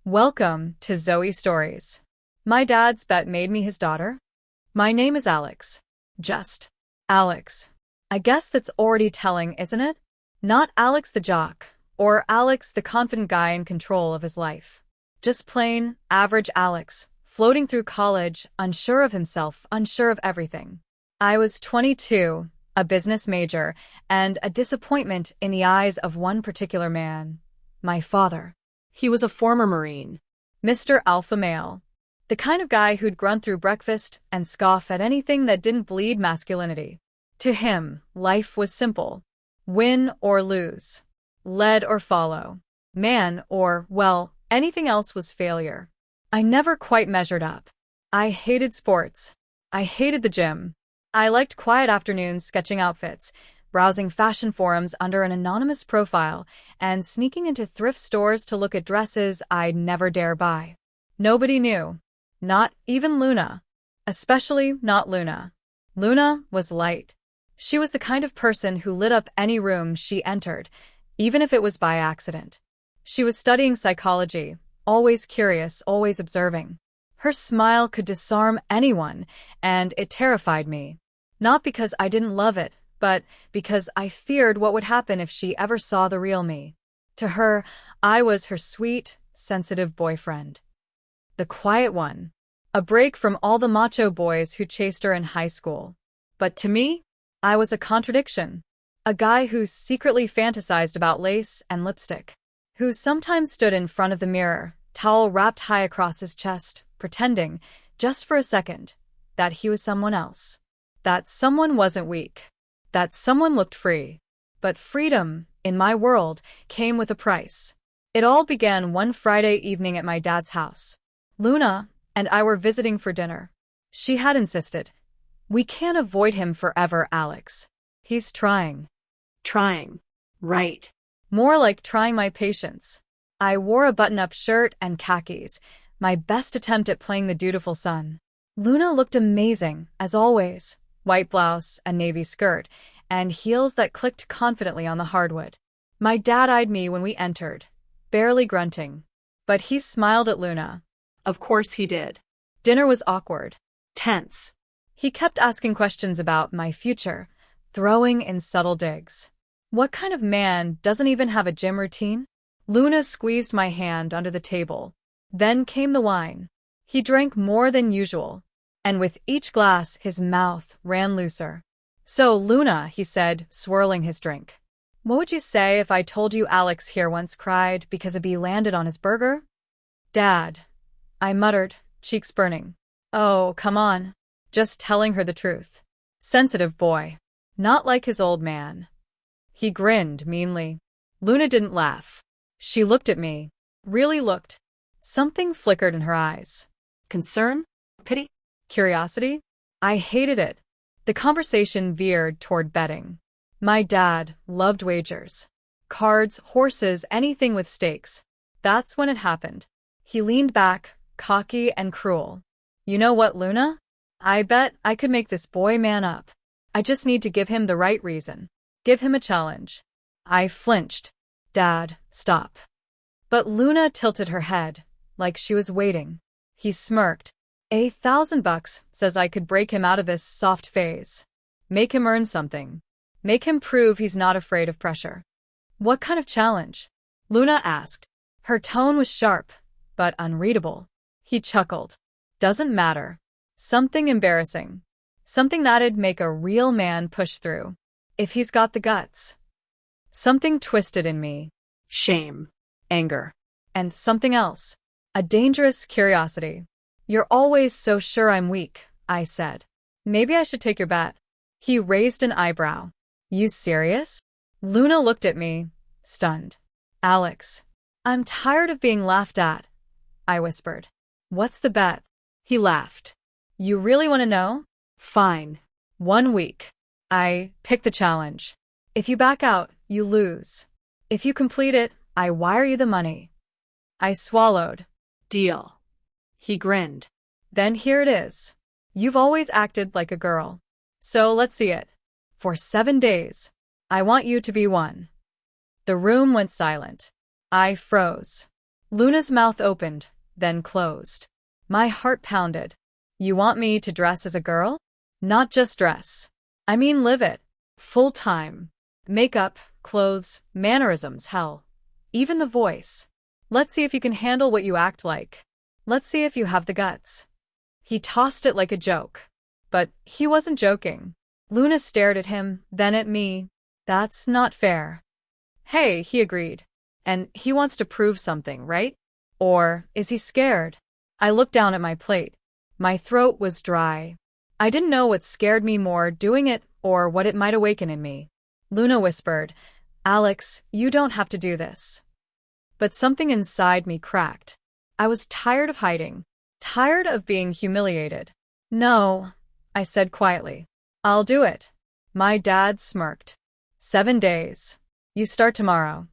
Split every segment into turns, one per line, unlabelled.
Welcome to Zoe Stories. My dad's bet made me his daughter. My name is Alex. Just Alex. I guess that's already telling, isn't it? Not Alex the jock, or Alex the confident guy in control of his life. Just plain, average Alex, floating through college, unsure of himself, unsure of everything. I was 22, a business major, and a disappointment in the eyes of one particular man. My father.
He was a former Marine.
Mr. Alpha Male. The kind of guy who'd grunt through breakfast and scoff at anything that didn't bleed masculinity. To him, life was simple. Win or lose. Lead or follow. Man or, well, anything else was failure. I never quite measured up. I hated sports. I hated the gym. I liked quiet afternoons sketching outfits, browsing fashion forums under an anonymous profile, and sneaking into thrift stores to look at dresses I'd never dare buy. Nobody knew. Not even Luna. Especially not Luna. Luna was light. She was the kind of person who lit up any room she entered, even if it was by accident. She was studying psychology, always curious, always observing. Her smile could disarm anyone, and it terrified me. Not because I didn't love it, but because I feared what would happen if she ever saw the real me. To her, I was her sweet, sensitive boyfriend. The quiet one. A break from all the macho boys who chased her in high school. But to me, I was a contradiction. A guy who secretly fantasized about lace and lipstick. Who sometimes stood in front of the mirror, towel wrapped high across his chest, pretending, just for a second, that he was someone else. That someone wasn't weak. That someone looked free. But freedom, in my world, came with a price. It all began one Friday evening at my dad's house. Luna and I were visiting for dinner. She had insisted. We can't avoid him forever, Alex. He's trying.
Trying. Right.
More like trying my patience. I wore a button-up shirt and khakis, my best attempt at playing the dutiful son. Luna looked amazing, as always. White blouse, a navy skirt, and heels that clicked confidently on the hardwood. My dad eyed me when we entered, barely grunting. But he smiled at Luna.
Of course he did.
Dinner was awkward.
Tense.
He kept asking questions about my future, throwing in subtle digs. What kind of man doesn't even have a gym routine? Luna squeezed my hand under the table. Then came the wine. He drank more than usual. And with each glass, his mouth ran looser. So, Luna, he said, swirling his drink. What would you say if I told you Alex here once cried because a bee landed on his burger? Dad, I muttered, cheeks burning. Oh, come on. Just telling her the truth. Sensitive boy. Not like his old man. He grinned meanly. Luna didn't laugh. She looked at me. Really looked. Something flickered in her eyes.
Concern? Pity?
Curiosity? I hated it. The conversation veered toward betting. My dad loved wagers. Cards, horses, anything with stakes. That's when it happened. He leaned back, cocky and cruel. You know what, Luna? I bet I could make this boy man up. I just need to give him the right reason. Give him a challenge. I flinched. Dad, stop. But Luna tilted her head, like she was waiting. He smirked. $1,000 says I could break him out of this soft phase. Make him earn something. Make him prove he's not afraid of pressure. What kind of challenge? Luna asked. Her tone was sharp, but unreadable. He chuckled. Doesn't matter. Something embarrassing. Something that'd make a real man push through. If he's got the guts. Something twisted in me.
Shame.
Anger. And something else. A dangerous curiosity. You're always so sure I'm weak, I said. Maybe I should take your bet. He raised an eyebrow. You serious? Luna looked at me, stunned. Alex, I'm tired of being laughed at, I whispered. What's the bet? He laughed. You really want to know?
Fine.
1 week. I pick the challenge. If you back out, you lose. If you complete it, I wire you the money. I swallowed.
Deal. He grinned.
Then here it is. You've always acted like a girl. So let's see it. For 7 days. I want you to be one. The room went silent. I froze. Luna's mouth opened, then closed. My heart pounded. You want me to dress as a girl? Not just dress. I mean live it. Full time. Makeup, clothes, mannerisms, hell. Even the voice. Let's see if you can handle what you act like. Let's see if you have the guts. He tossed it like a joke. But he wasn't joking. Luna stared at him, then at me. That's not fair. Hey, he agreed. And he wants to prove something, right? Or is he scared? I looked down at my plate. My throat was dry. I didn't know what scared me more, doing it or what it might awaken in me. Luna whispered, Alex, you don't have to do this. But something inside me cracked. I was tired of hiding. Tired of being humiliated. No, I said quietly. I'll do it. My dad smirked. 7 days. You start tomorrow.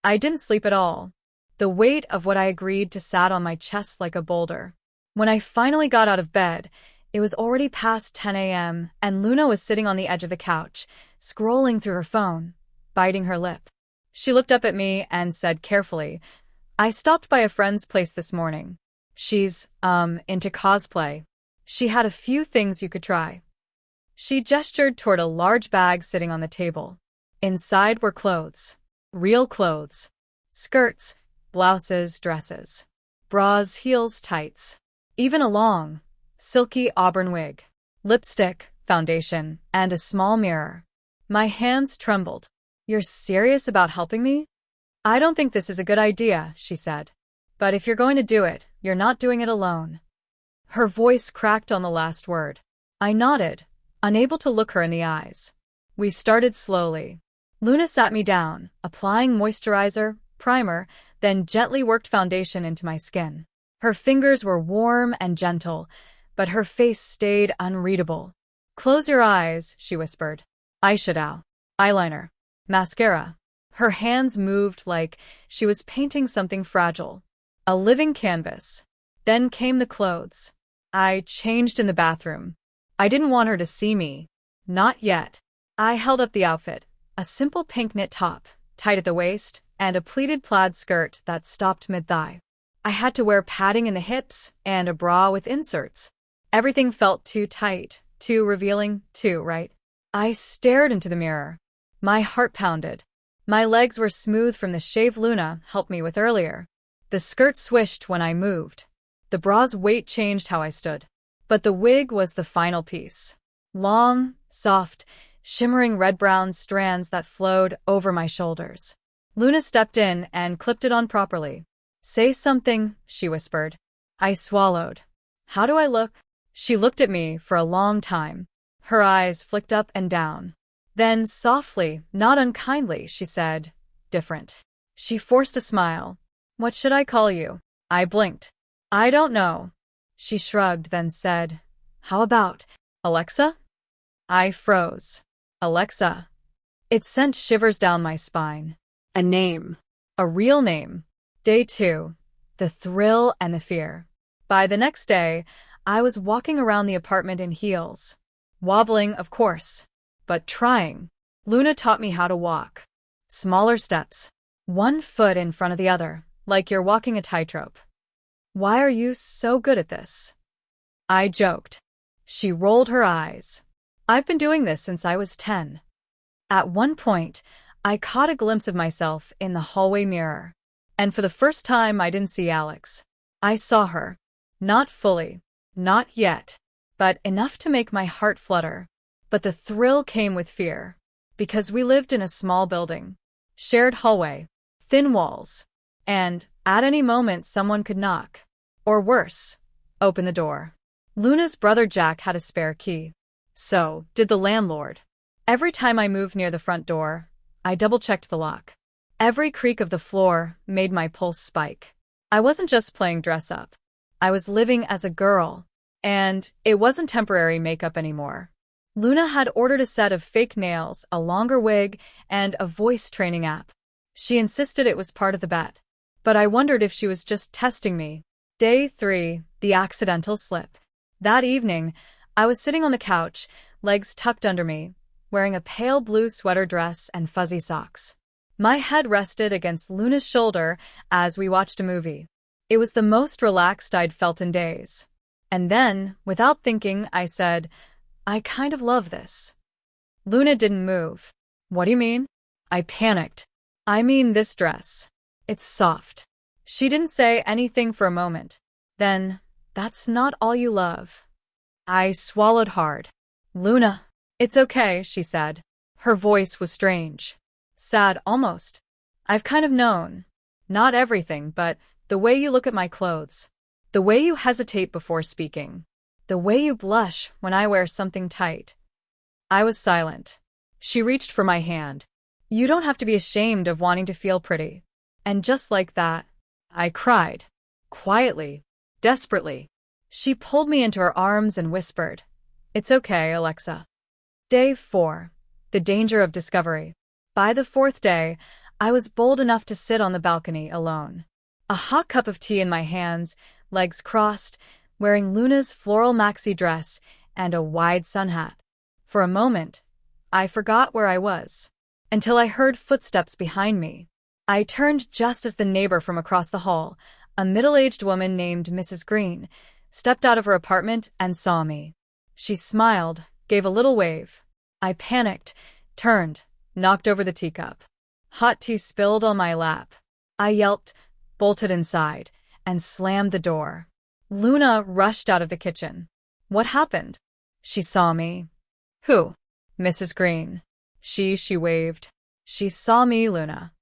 I didn't sleep at all. The weight of what I agreed to sat on my chest like a boulder. When I finally got out of bed, it was already past 10 a.m., and Luna was sitting on the edge of the couch, scrolling through her phone, biting her lip. She looked up at me and said carefully, I stopped by a friend's place this morning. She's, into cosplay. She had a few things you could try. She gestured toward a large bag sitting on the table. Inside were clothes. Real clothes. Skirts, blouses, dresses. Bras, heels, tights. Even a long, silky auburn wig. Lipstick, foundation, and a small mirror. My hands trembled. You're serious about helping me? I don't think this is a good idea, she said. But if you're going to do it, you're not doing it alone. Her voice cracked on the last word. I nodded, unable to look her in the eyes. We started slowly. Luna sat me down, applying moisturizer, primer, then gently worked foundation into my skin. Her fingers were warm and gentle, but her face stayed unreadable. Close your eyes, she whispered. Eyeshadow, eyeliner, mascara. Her hands moved like she was painting something fragile. A living canvas. Then came the clothes. I changed in the bathroom. I didn't want her to see me. Not yet. I held up the outfit. A simple pink knit top, tight at the waist, and a pleated plaid skirt that stopped mid-thigh. I had to wear padding in the hips and a bra with inserts. Everything felt too tight, too revealing, too right. I stared into the mirror. My heart pounded. My legs were smooth from the shave Luna helped me with earlier. The skirt swished when I moved. The bra's weight changed how I stood. But the wig was the final piece. Long, soft, shimmering red-brown strands that flowed over my shoulders. Luna stepped in and clipped it on properly. Say something, she whispered. I swallowed. How do I look? She looked at me for a long time. Her eyes flicked up and down. Then, softly, not unkindly, she said, different. She forced a smile. What should I call you? I blinked. I don't know. She shrugged, then said, How about Alexa? I froze. Alexa. It sent shivers down my spine.
A name.
A real name. Day 2. The thrill and the fear. By the next day, I was walking around the apartment in heels. Wobbling, of course, but trying. Luna taught me how to walk. Smaller steps. 1 foot in front of the other, like you're walking a tightrope. Why are you so good at this? I joked. She rolled her eyes. I've been doing this since I was 10. At one point, I caught a glimpse of myself in the hallway mirror. And for the first time, I didn't see Alex. I saw her. Not fully. Not yet. But enough to make my heart flutter. But the thrill came with fear. Because we lived in a small building. Shared hallway. Thin walls. And, at any moment, someone could knock. Or worse, open the door. Luna's brother Jack had a spare key. So did the landlord. Every time I moved near the front door, I double-checked the lock. Every creak of the floor made my pulse spike. I wasn't just playing dress-up. I was living as a girl. And it wasn't temporary makeup anymore. Luna had ordered a set of fake nails, a longer wig, and a voice training app. She insisted it was part of the bet. But I wondered if she was just testing me. Day 3, the accidental slip. That evening, I was sitting on the couch, legs tucked under me, wearing a pale blue sweater dress and fuzzy socks. My head rested against Luna's shoulder as we watched a movie. It was the most relaxed I'd felt in days. And then, without thinking, I said, I kind of love this. Luna didn't move. What do you mean? I panicked. I mean this dress. It's soft. She didn't say anything for a moment. Then, that's not all you love. I swallowed hard. Luna. It's okay, she said. Her voice was strange. Sad, almost. I've kind of known. Not everything, but the way you look at my clothes. The way you hesitate before speaking. The way you blush when I wear something tight. I was silent. She reached for my hand. You don't have to be ashamed of wanting to feel pretty. And just like that, I cried. Quietly. Desperately. She pulled me into her arms and whispered, It's okay, Alexa. Day 4. The danger of discovery. By the 4th day, I was bold enough to sit on the balcony alone. A hot cup of tea in my hands, legs crossed, wearing Luna's floral maxi dress and a wide sun hat. For a moment, I forgot where I was, until I heard footsteps behind me. I turned just as the neighbor from across the hall, a middle-aged woman named Mrs. Green, stepped out of her apartment and saw me. She smiled, gave a little wave. I panicked, turned, knocked over the teacup. Hot tea spilled on my lap. I yelped, bolted inside, and slammed the door. Luna rushed out of the kitchen. What happened? She saw me. Who? Mrs. Green. She waved. She saw me, Luna.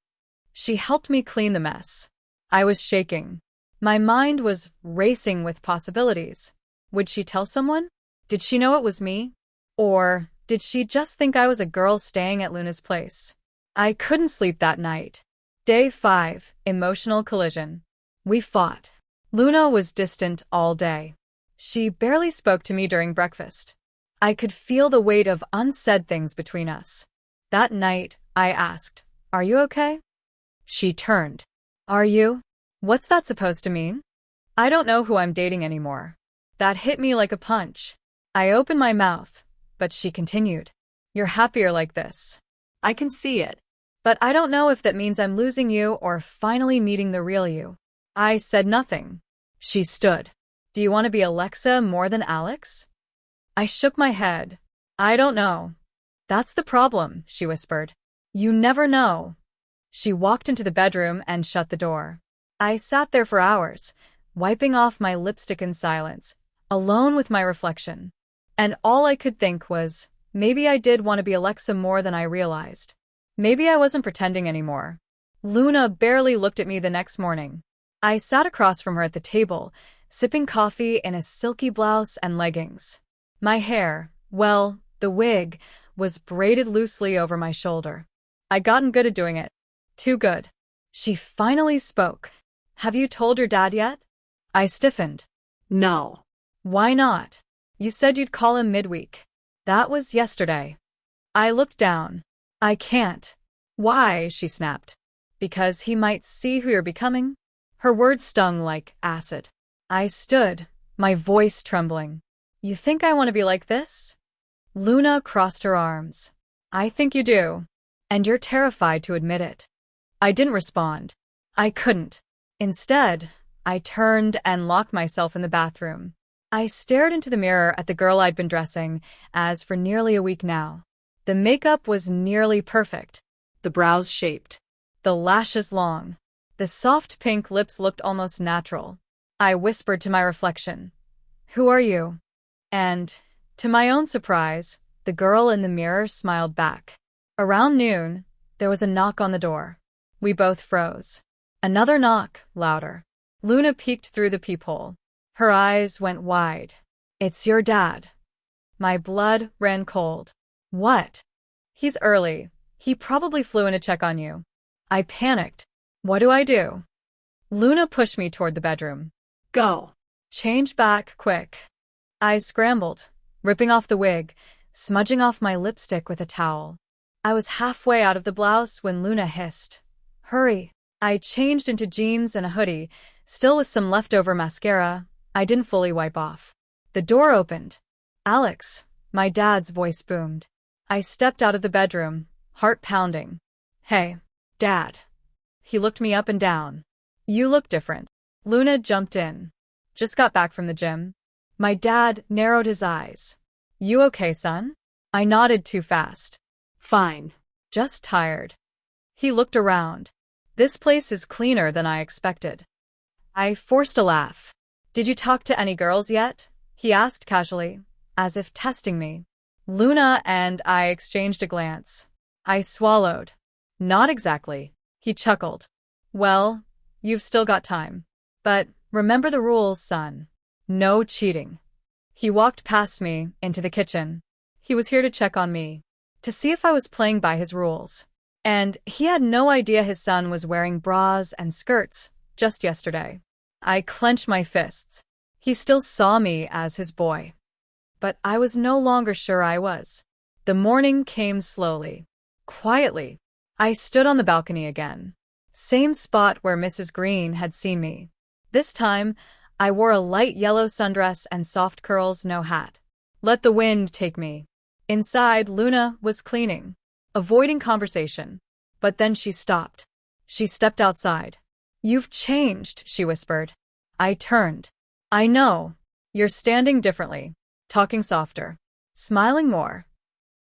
She helped me clean the mess. I was shaking. My mind was racing with possibilities. Would she tell someone? Did she know it was me? Or did she just think I was a girl staying at Luna's place? I couldn't sleep that night. Day 5, emotional collision. We fought. Luna was distant all day. She barely spoke to me during breakfast. I could feel the weight of unsaid things between us. That night, I asked, Are you okay? She turned. Are you? What's that supposed to mean? I don't know who I'm dating anymore. That hit me like a punch. I opened my mouth, but she continued. You're happier like this.
I can see it.
But I don't know if that means I'm losing you or finally meeting the real you. I said nothing. She stood. Do you want to be Alexa more than Alex? I shook my head. I don't know. That's the problem, she whispered. You never know. She walked into the bedroom and shut the door. I sat there for hours, wiping off my lipstick in silence, alone with my reflection. And all I could think was, maybe I did want to be Alexa more than I realized. Maybe I wasn't pretending anymore. Luna barely looked at me the next morning. I sat across from her at the table, sipping coffee in a silky blouse and leggings. My hair, well, the wig, was braided loosely over my shoulder. I'd gotten good at doing it. Too good. She finally spoke. Have you told your dad yet? I stiffened.
No.
Why not? You said you'd call him midweek. That was yesterday. I looked down. I can't. Why? She snapped. Because he might see who you're becoming? Her words stung like acid. I stood, my voice trembling. You think I want to be like this? Luna crossed her arms. I think you do. And you're terrified to admit it. I didn't respond. I couldn't. Instead, I turned and locked myself in the bathroom. I stared into the mirror at the girl I'd been dressing as for nearly a week now. The makeup was nearly perfect.
The brows shaped.
The lashes long. The soft pink lips looked almost natural. I whispered to my reflection, Who are you? And, to my own surprise, the girl in the mirror smiled back. Around noon, there was a knock on the door. We both froze. Another knock, louder. Luna peeked through the peephole. Her eyes went wide. It's your dad. My blood ran cold. What? He's early. He probably flew in to check on you. I panicked. What do I do? Luna pushed me toward the bedroom.
Go.
Change back, quick. I scrambled, ripping off the wig, smudging off my lipstick with a towel. I was halfway out of the blouse when Luna hissed. Hurry. I changed into jeans and a hoodie, still with some leftover mascara I didn't fully wipe off. The door opened. Alex, my dad's voice boomed. I stepped out of the bedroom, heart pounding. Hey.
Dad.
He looked me up and down. You look different. Luna jumped in. Just got back from the gym. My dad narrowed his eyes. You okay, son? I nodded too fast.
Fine.
Just tired. He looked around. This place is cleaner than I expected. I forced a laugh. Did you talk to any girls yet? He asked casually, as if testing me. Luna and I exchanged a glance. I swallowed. Not exactly. He chuckled. Well, you've still got time. But remember the rules, son. No cheating. He walked past me into the kitchen. He was here to check on me, to see if I was playing by his rules. And he had no idea his son was wearing bras and skirts just yesterday. I clenched my fists. He still saw me as his boy. But I was no longer sure I was. The morning came slowly, quietly. I stood on the balcony again. Same spot where Mrs. Green had seen me. This time, I wore a light yellow sundress and soft curls, no hat. Let the wind take me. Inside, Luna was cleaning, avoiding conversation. But then she stopped. She stepped outside. You've changed, she whispered. I turned. I know. You're standing differently, talking softer, smiling more.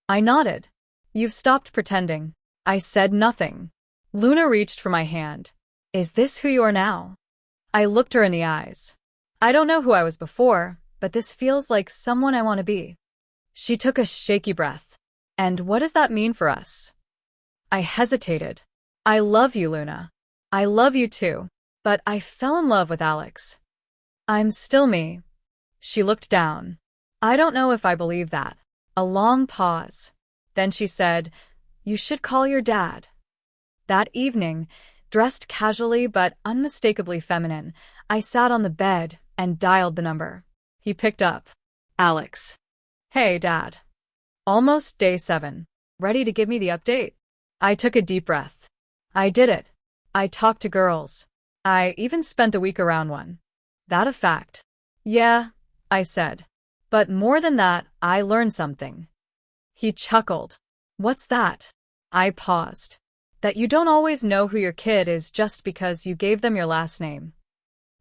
I nodded. You've stopped pretending. I said nothing. Luna reached for my hand. Is this who you are now? I looked her in the eyes. I don't know who I was before, but this feels like someone I want to be. She took a shaky breath. And what does that mean for us? I hesitated. I love you, Luna. I love you too. But I fell in love with Alex. I'm still me. She looked down. I don't know if I believe that. A long pause. Then she said, You should call your dad. That evening, dressed casually but unmistakably feminine, I sat on the bed and dialed the number. He picked up.
Alex.
Hey, Dad. Almost day 7. Ready to give me the update? I took a deep breath. I did it. I talked to girls. I even spent a week around one. That a fact? Yeah, I said. But more than that, I learned something. He chuckled. What's that? I paused. That you don't always know who your kid is just because you gave them your last name.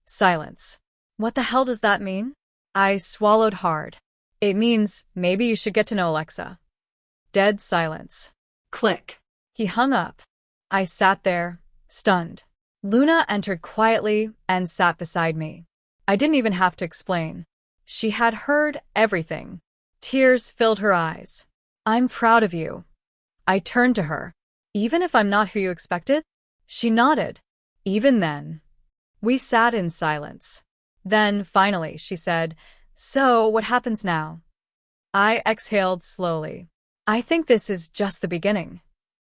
Silence. What the hell does that mean? I swallowed hard. It means maybe you should get to know Alexa. Dead silence.
Click.
He hung up. I sat there, stunned. Luna entered quietly and sat beside me. I didn't even have to explain. She had heard everything. Tears filled her eyes. I'm proud of you. I turned to her. Even if I'm not who you expected? She nodded. Even then. We sat in silence. Then, finally, she said, So, what happens now? I exhaled slowly. I think this is just the beginning.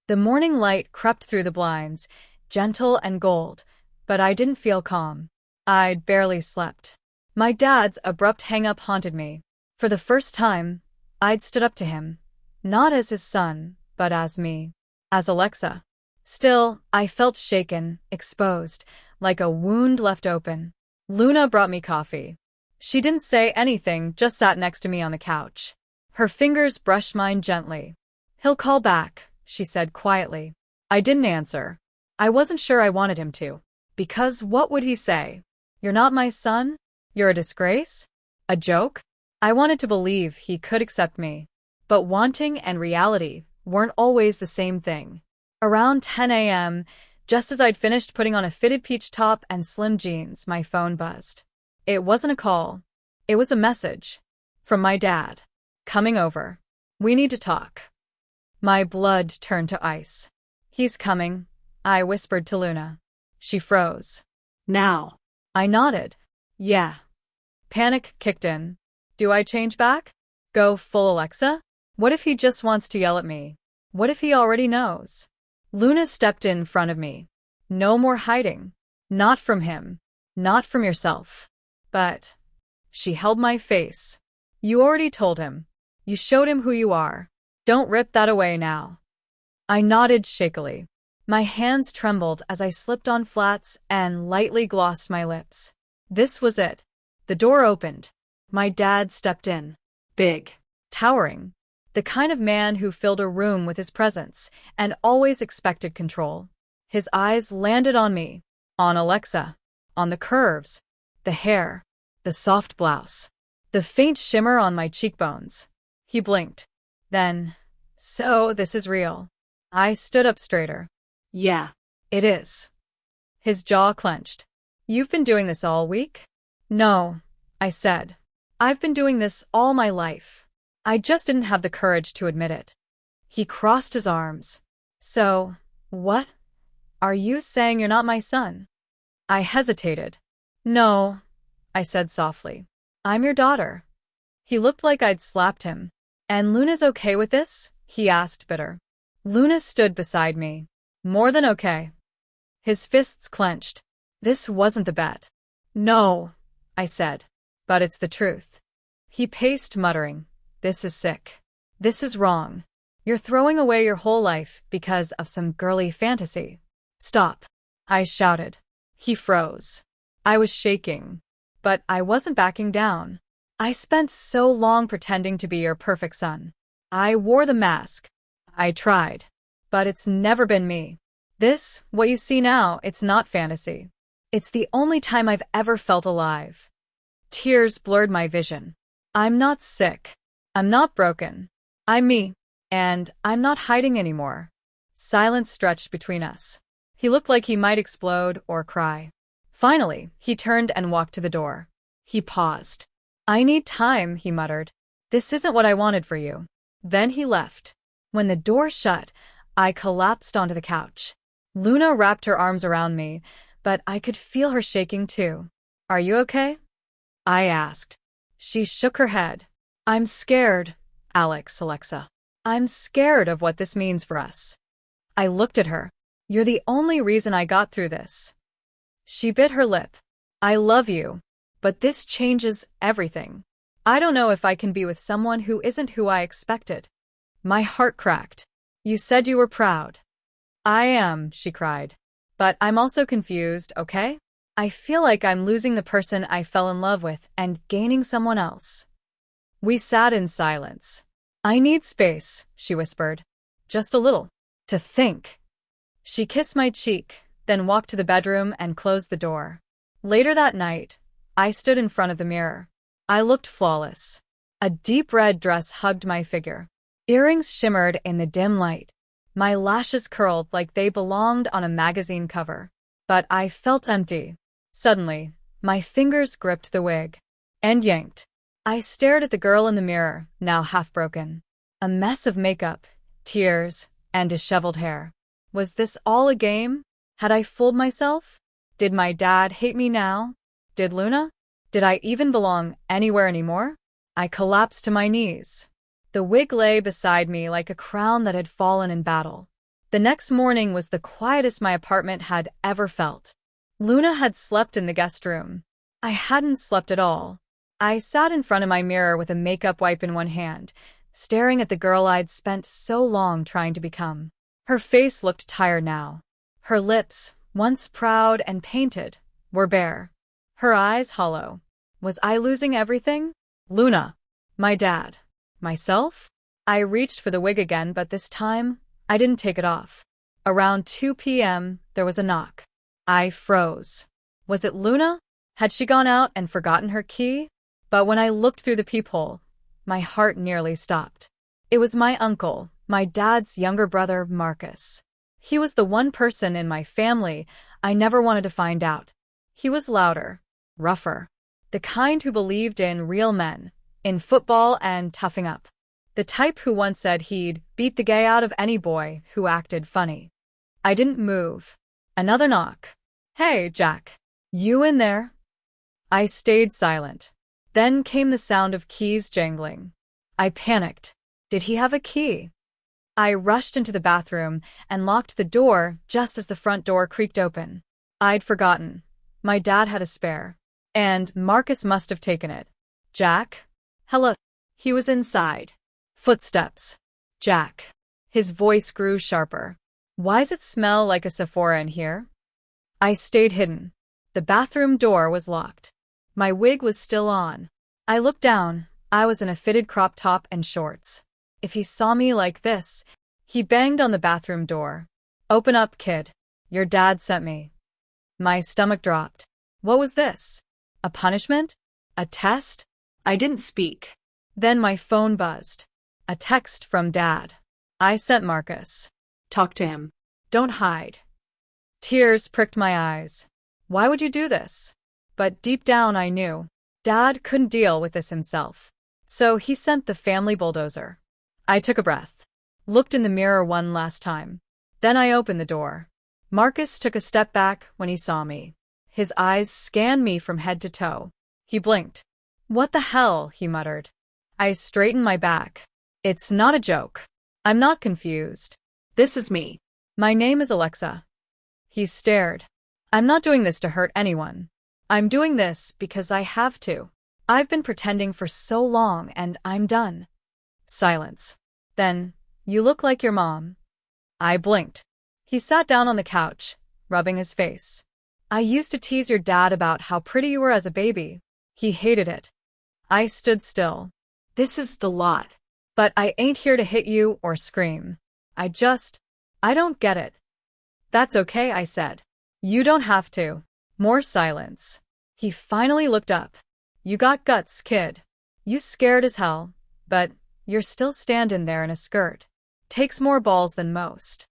The morning light crept through the blinds, gentle and gold, but I didn't feel calm. I'd barely slept. My dad's abrupt hang-up haunted me. For the first time, I'd stood up to him. Not as his son, but as me. As Alexa. Still, I felt shaken, exposed, like a wound left open. Luna brought me coffee. She didn't say anything, just sat next to me on the couch. Her fingers brushed mine gently. He'll call back, she said quietly. I didn't answer. I wasn't sure I wanted him to. Because what would he say? You're not my son? You're a disgrace? A joke? I wanted to believe he could accept me. But wanting and reality weren't always the same thing. Around 10 a.m., just as I'd finished putting on a fitted peach top and slim jeans, my phone buzzed. It wasn't a call. It was a message. From my dad. Coming over. We need to talk. My blood turned to ice. He's coming, I whispered to Luna. She froze.
Now.
I nodded. Yeah. Panic kicked in. Do I change back? Go full Alexa? What if he just wants to yell at me? What if he already knows? Luna stepped in front of me. No more hiding. Not from him. Not from yourself. But she held my face. You already told him. You showed him who you are. Don't rip that away now. I nodded shakily. My hands trembled as I slipped on flats and lightly glossed my lips. This was it. The door opened. My dad stepped in. Big. Towering. The kind of man who filled a room with his presence and always expected control. His eyes landed on me, on Alexa, on the curves, the hair, the soft blouse, the faint shimmer on my cheekbones. He blinked. Then, so this is real. I stood up straighter.
Yeah.
It is. His jaw clenched. You've been doing this all week? No, I said. I've been doing this all my life. I just didn't have the courage to admit it. He crossed his arms. So, what? Are you saying you're not my son? I hesitated. No, I said softly. I'm your daughter. He looked like I'd slapped him. And Luna's okay with this? He asked, bitter. Luna stood beside me. More than okay. His fists clenched. This wasn't the bet. No, I said. But it's the truth. He paced, muttering. This is sick. This is wrong. You're throwing away your whole life because of some girly fantasy. Stop, I shouted. He froze. I was shaking. But I wasn't backing down. I spent so long pretending to be your perfect son. I wore the mask. I tried. But it's never been me. This, what you see now, it's not fantasy. It's the only time I've ever felt alive. Tears blurred my vision. I'm not sick. I'm not broken. I'm me. And I'm not hiding anymore. Silence stretched between us. He looked like he might explode or cry. Finally, he turned and walked to the door. He paused. I need time, he muttered. This isn't what I wanted for you. Then he left. When the door shut, I collapsed onto the couch. Luna wrapped her arms around me, but I could feel her shaking too. Are you okay? I asked. She shook her head. I'm scared, Alexa. I'm scared of what this means for us. I looked at her. You're the only reason I got through this. She bit her lip. I love you, but this changes everything. I don't know if I can be with someone who isn't who I expected. My heart cracked. You said you were proud. I am, she cried. But I'm also confused, okay? I feel like I'm losing the person I fell in love with and gaining someone else. We sat in silence. I need space, she whispered. Just a little. To think. She kissed my cheek, then walked to the bedroom and closed the door. Later that night, I stood in front of the mirror. I looked flawless. A deep red dress hugged my figure. Earrings shimmered in the dim light. My lashes curled like they belonged on a magazine cover. But I felt empty. Suddenly, my fingers gripped the wig and yanked. I stared at the girl in the mirror, now half broken. A mess of makeup, tears, and disheveled hair. Was this all a game? Had I fooled myself? Did my dad hate me now? Did Luna? Did I even belong anywhere anymore? I collapsed to my knees. The wig lay beside me like a crown that had fallen in battle. The next morning was the quietest my apartment had ever felt. Luna had slept in the guest room. I hadn't slept at all. I sat in front of my mirror with a makeup wipe in one hand, staring at the girl I'd spent so long trying to become. Her face looked tired now. Her lips, once proud and painted, were bare. Her eyes hollow. Was I losing everything? Luna. My dad. Myself? I reached for the wig again, but this time, I didn't take it off. Around 2 p.m., there was a knock. I froze. Was it Luna? Had she gone out and forgotten her key? But when I looked through the peephole, my heart nearly stopped. It was my uncle, my dad's younger brother, Marcus. He was the one person in my family I never wanted to find out. He was louder, rougher, the kind who believed in real men, in football and toughing up. The type who once said he'd beat the gay out of any boy who acted funny. I didn't move. Another knock. Hey, Jack. You in there? I stayed silent. Then came the sound of keys jangling. I panicked. Did he have a key? I rushed into the bathroom and locked the door just as the front door creaked open. I'd forgotten. My dad had a spare. And Marcus must have taken it. Jack? Hello. He was inside. Footsteps. Jack. His voice grew sharper. Why's it smell like a Sephora in here? I stayed hidden. The bathroom door was locked. My wig was still on. I looked down. I was in a fitted crop top and shorts. If he saw me like this, he banged on the bathroom door. Open up, kid. Your dad sent me. My stomach dropped. What was this? A punishment? A test?
I didn't speak.
Then my phone buzzed. A text from Dad. I sent Marcus.
Talk to him. Don't hide.
Tears pricked my eyes. Why would you do this? But deep down I knew. Dad couldn't deal with this himself. So he sent the family bulldozer. I took a breath. Looked in the mirror one last time. Then I opened the door. Marcus took a step back when he saw me. His eyes scanned me from head to toe. He blinked. What the hell, he muttered. I straightened my back. It's not a joke. I'm not confused.
This is me.
My name is Alexa. He stared. I'm not doing this to hurt anyone. I'm doing this because I have to. I've been pretending for so long and I'm done. Silence. Then, you look like your mom. I blinked. He sat down on the couch, rubbing his face. I used to tease your dad about how pretty you were as a baby. He hated it. I stood still.
This is the lot.
But I ain't here to hit you or scream. I don't get it. That's okay, I said. You don't have to. More silence. He finally looked up. You got guts, kid. You scared as hell, but you're still standing there in a skirt. Takes more balls than most.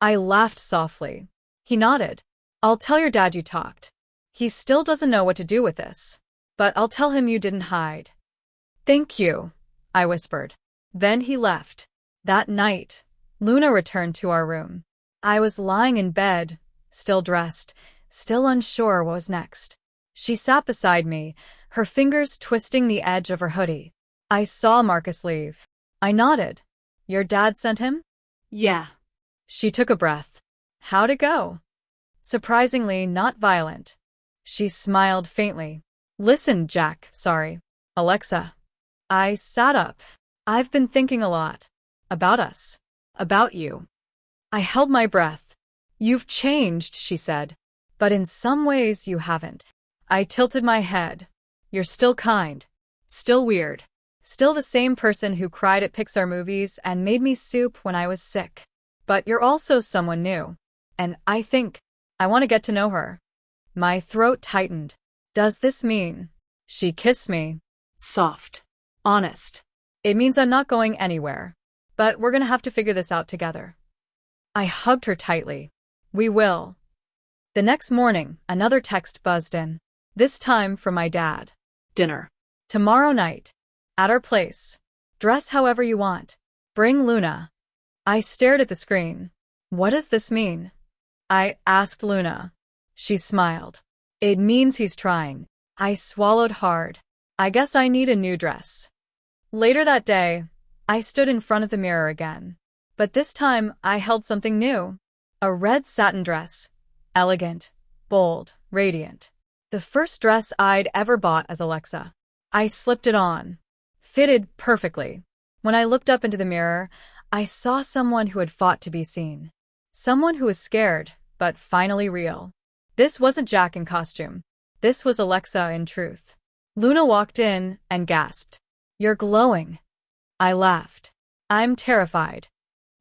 I laughed softly. He nodded. I'll tell your dad you talked. He still doesn't know what to do with this. But I'll tell him you didn't hide. Thank you, I whispered. Then he left. That night, Luna returned to our room. I was lying in bed, still dressed, still unsure what was next. She sat beside me, her fingers twisting the edge of her hoodie. I saw Marcus leave. I nodded. Your dad sent him?
Yeah.
She took a breath. How'd it go? Surprisingly not violent. She smiled faintly. Listen, Jack, sorry. Alexa. I sat up. I've been thinking a lot. About us. About you. I held my breath. You've changed, she said. But in some ways you haven't. I tilted my head. You're still kind. Still weird. Still the same person who cried at Pixar movies and made me soup when I was sick. But you're also someone new. And I think I want to get to know her. My throat tightened. Does this mean? She kissed me.
Soft. Honest.
It means I'm not going anywhere. But we're gonna have to figure this out together. I hugged her tightly. We will. The next morning, another text buzzed in. This time from my dad.
Dinner.
Tomorrow night. At our place. Dress however you want. Bring Luna. I stared at the screen. What does this mean? I asked Luna. She smiled. It means he's trying. I swallowed hard. I guess I need a new dress. Later that day, I stood in front of the mirror again. But this time, I held something new. A red satin dress. Elegant, bold, radiant. The first dress I'd ever bought as Alexa. I slipped it on. Fitted perfectly. When I looked up into the mirror, I saw someone who had fought to be seen. Someone who was scared, but finally real. This wasn't Jack in costume. This was Alexa in truth. Luna walked in and gasped. You're glowing. I laughed. I'm terrified.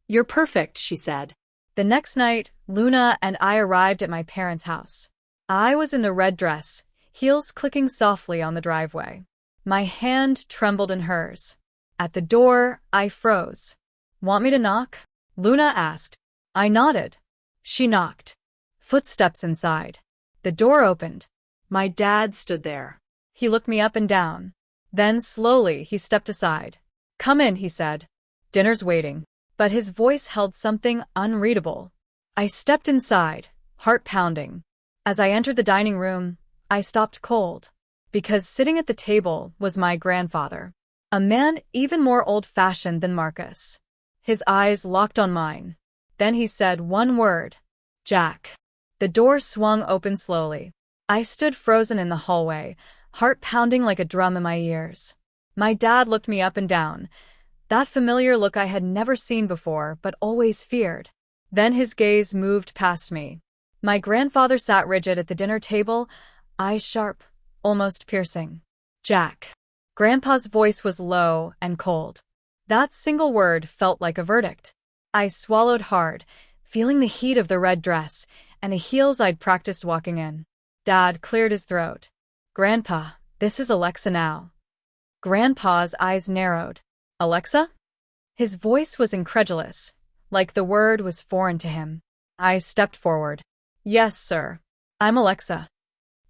You're perfect, she said.
The next night, Luna and I arrived at my parents' house. I was in the red dress, heels clicking softly on the driveway. My hand trembled in hers. At the door, I froze. Want me to knock? Luna asked. I nodded. She knocked. Footsteps inside. The door opened.
My dad stood there.
He looked me up and down. Then slowly he stepped aside. Come in, he said. Dinner's waiting. But his voice held something unreadable. I stepped inside, heart pounding. As I entered the dining room, I stopped cold. Because sitting at the table was my grandfather. A man even more old-fashioned than Marcus. His eyes locked on mine. Then he said one word. Jack. The door swung open slowly. I stood frozen in the hallway, heart pounding like a drum in my ears. My dad looked me up and down. That familiar look I had never seen before, but always feared. Then his gaze moved past me. My grandfather sat rigid at the dinner table, eyes sharp, almost piercing. Jack. Grandpa's voice was low and cold. That single word felt like a verdict. I swallowed hard, feeling the heat of the red dress, and the heels I'd practiced walking in. Dad cleared his throat. "Grandpa, this is Alexa now." Grandpa's eyes narrowed. "Alexa?" His voice was incredulous, like the word was foreign to him. I stepped forward. "Yes, sir. I'm Alexa."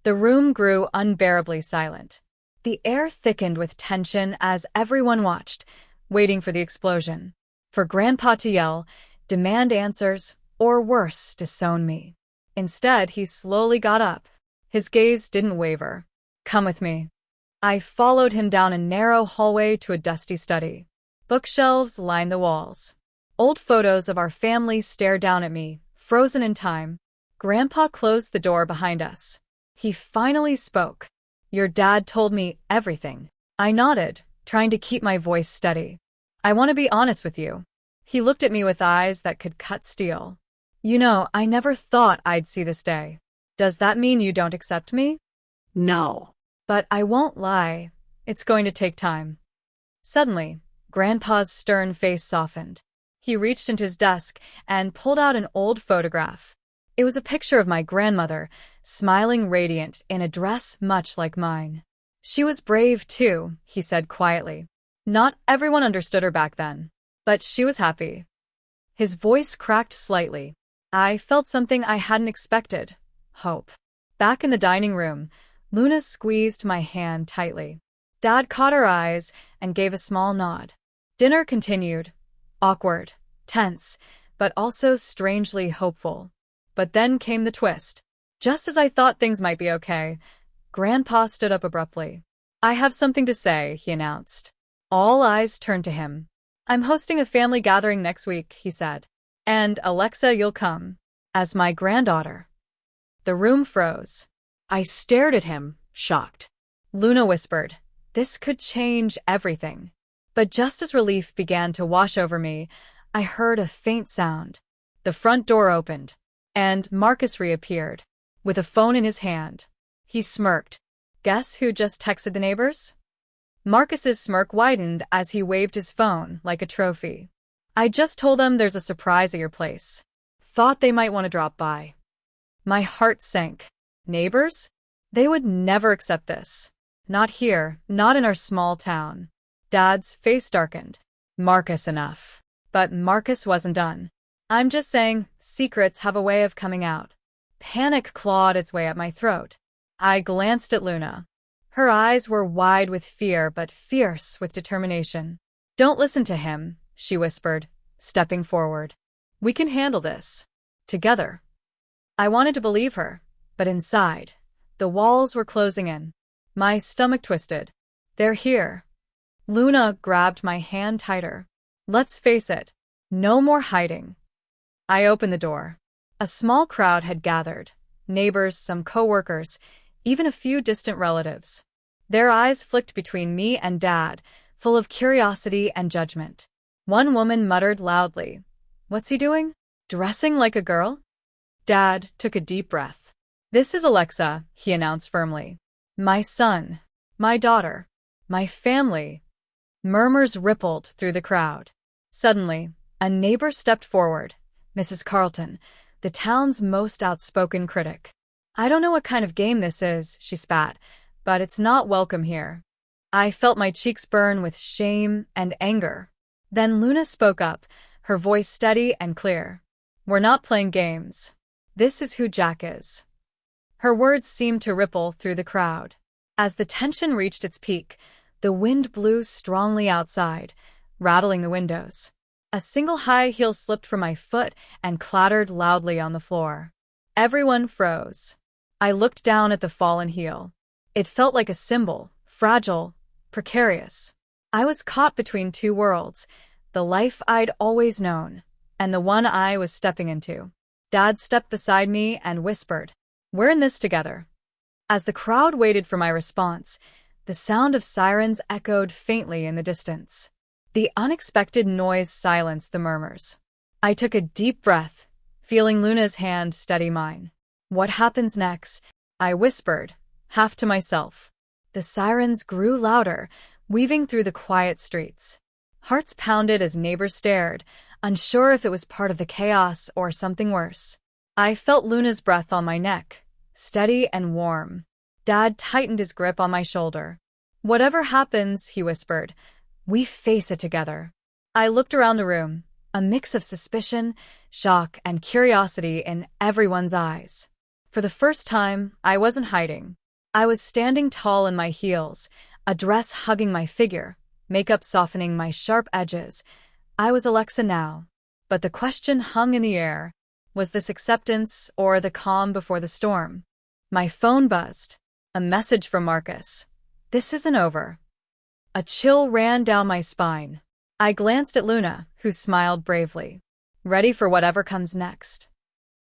The room grew unbearably silent. The air thickened with tension as everyone watched, waiting for the explosion. For Grandpa to yell, demand answers, or worse, disown me. Instead, he slowly got up. His gaze didn't waver. "Come with me." I followed him down a narrow hallway to a dusty study. Bookshelves lined the walls. Old photos of our family stared down at me, frozen in time. Grandpa closed the door behind us. He finally spoke. "Your dad told me everything." I nodded, trying to keep my voice steady. "I want to be honest with you." He looked at me with eyes that could cut steel. "You know, I never thought I'd see this day. Does that mean you don't accept me?"
No.
"But I won't lie. It's going to take time." Suddenly, Grandpa's stern face softened. He reached into his desk and pulled out an old photograph. It was a picture of my grandmother, smiling radiant in a dress much like mine. "She was brave, too," he said quietly. "Not everyone understood her back then, but she was happy." His voice cracked slightly. I felt something I hadn't expected. Hope. Back in the dining room, Luna squeezed my hand tightly. Dad caught her eyes and gave a small nod. Dinner continued. Awkward, tense, but also strangely hopeful. But then came the twist. Just as I thought things might be okay, Grandpa stood up abruptly. "I have something to say," he announced. All eyes turned to him. "I'm hosting a family gathering next week," he said. "And, Alexa, you'll come. As my granddaughter." The room froze.
I stared at him, shocked.
Luna whispered, "This could change everything." But just as relief began to wash over me, I heard a faint sound. The front door opened, and Marcus reappeared, with a phone in his hand. He smirked. "Guess who just texted the neighbors?" Marcus's smirk widened as he waved his phone like a trophy. "I just told them there's a surprise at your place. Thought they might want to drop by." My heart sank. Neighbors? They would never accept this. Not here, not in our small town. Dad's face darkened. "Marcus, enough." But Marcus wasn't done. "I'm just saying, secrets have a way of coming out." Panic clawed its way up my throat. I glanced at Luna. Her eyes were wide with fear, but fierce with determination. "Don't listen to him," she whispered, stepping forward. "We can handle this. Together." I wanted to believe her, but inside, the walls were closing in. My stomach twisted. "They're here." Luna grabbed my hand tighter. "Let's face it. No more hiding." I opened the door. A small crowd had gathered. Neighbors, some coworkers, even a few distant relatives. Their eyes flicked between me and Dad, full of curiosity and judgment. One woman muttered loudly, "What's he doing? Dressing like a girl?" Dad took a deep breath. "This is Alexa," he announced firmly. "My son, my daughter, my family." Murmurs rippled through the crowd. Suddenly, a neighbor stepped forward, Mrs. Carlton, the town's most outspoken critic. "I don't know what kind of game this is," she spat, "but it's not welcome here." I felt my cheeks burn with shame and anger. Then Luna spoke up, her voice steady and clear. "We're not playing games. This is who Jack is." Her words seemed to ripple through the crowd. As the tension reached its peak, the wind blew strongly outside, rattling the windows. A single high heel slipped from my foot and clattered loudly on the floor. Everyone froze. I looked down at the fallen heel. It felt like a symbol, fragile, precarious. I was caught between two worlds, the life I'd always known, and the one I was stepping into. Dad stepped beside me and whispered, "We're in this together." As the crowd waited for my response, the sound of sirens echoed faintly in the distance. The unexpected noise silenced the murmurs. I took a deep breath, feeling Luna's hand steady mine. "What happens next?" I whispered, half to myself. The sirens grew louder, weaving through the quiet streets. Hearts pounded as neighbors stared, unsure if it was part of the chaos or something worse. I felt Luna's breath on my neck, steady and warm. Dad tightened his grip on my shoulder. "Whatever happens," he whispered, "we face it together." I looked around the room, a mix of suspicion, shock, and curiosity in everyone's eyes. For the first time, I wasn't hiding. I was standing tall in my heels, a dress hugging my figure, makeup softening my sharp edges. I was Alexa now. But the question hung in the air. Was this acceptance or the calm before the storm? My phone buzzed. A message from Marcus. "This isn't over." A chill ran down my spine. I glanced at Luna, who smiled bravely. "Ready for whatever comes next?"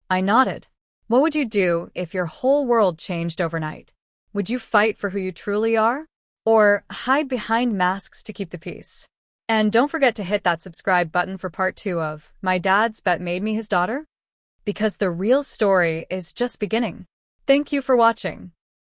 I nodded. What would you do if your whole world changed overnight? Would you fight for who you truly are? Or hide behind masks to keep the peace? And don't forget to hit that subscribe button for part 2 of My Dad's Bet Made Me His Daughter, because the real story is just beginning. Thank you for watching.